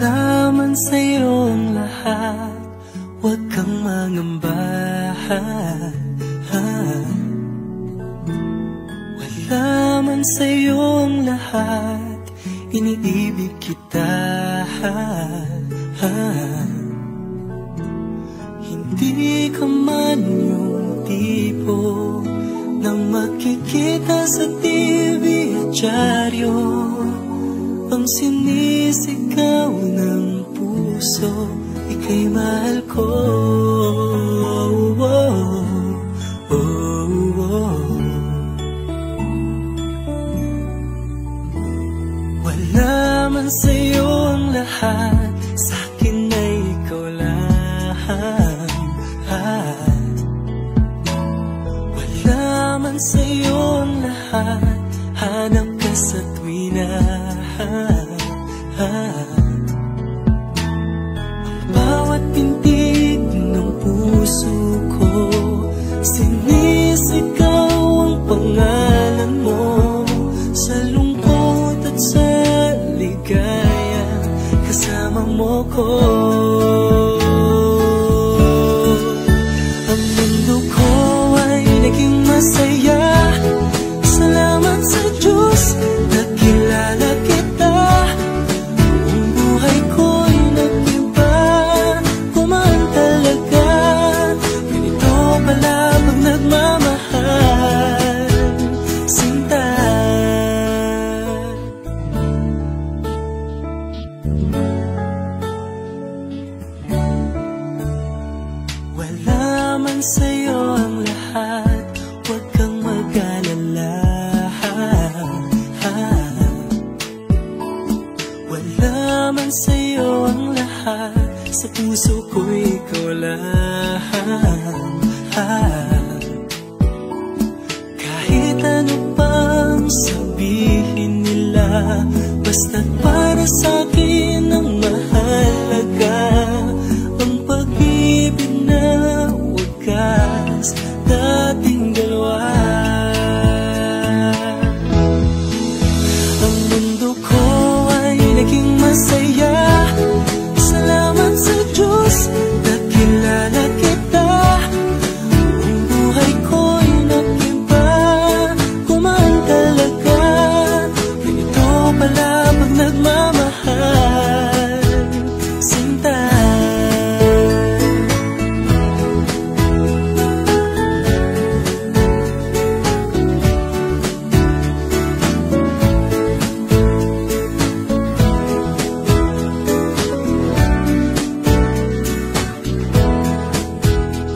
Wala man sa'yo ang lahat, huwag kang mangamba. Wala man sa'yo ang lahat, iniibig kita. Hindi ka man yung tipo na makikita sa TV at dyaryo, ang sinisigaw ng puso, ika'y mahal ko. Wala man sa'yo ang lahat, sa'kin ay ikaw lang. Wala man sa'yo ang lahat, hanap ka sa tuwina. Ang bawat pintig ng puso ko, sinisigaw ang pangalan mo. Sa lungkot at sa ligaya, kasama mo ko. Ang mundo ko ay naging masaya, salamat sa Diyos, nakilala kita. Ang buhay ko'y nag-iba, kumaan talaga. Ganito pala pag nagmamahal, sinta. Wala man sa'yo ang lahat, huwag kang mag-alala. Wala man sa'yo ang lahat, sa puso ko ikaw lang. Kahit ano pang sabihin nila, basta't para sa'kin ang mahalaga, ang pag-ibig na wagas dating dalawa. Ang mundo ko ay naging masaya, salamat sa Diyos, nakilala kita. Ang buhay ko'y nag-iba, kumaan talaga. Ganito pala pag nagmamahal, sinta.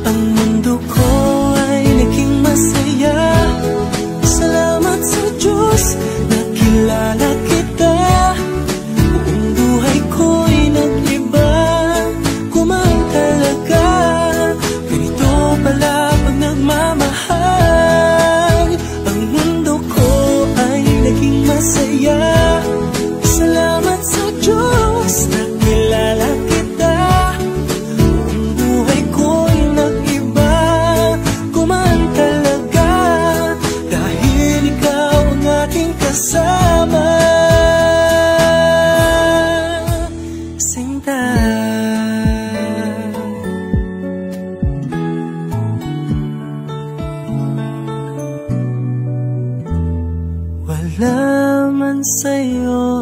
Ang mundo ko ay naging masaya, salamat sa Diyos, nakilala kita. Buong buhay ko'y nag-iba, kumaan talaga. Ganito pala pag nagmamahal. Ang mundo ko ay naging masaya, salamat sa Diyos, nakilala kita. Buong buhay ko'y nag-iba, kumaan talaga. Dahil ikaw ang aking kasama, sinta. Wala man sa'yo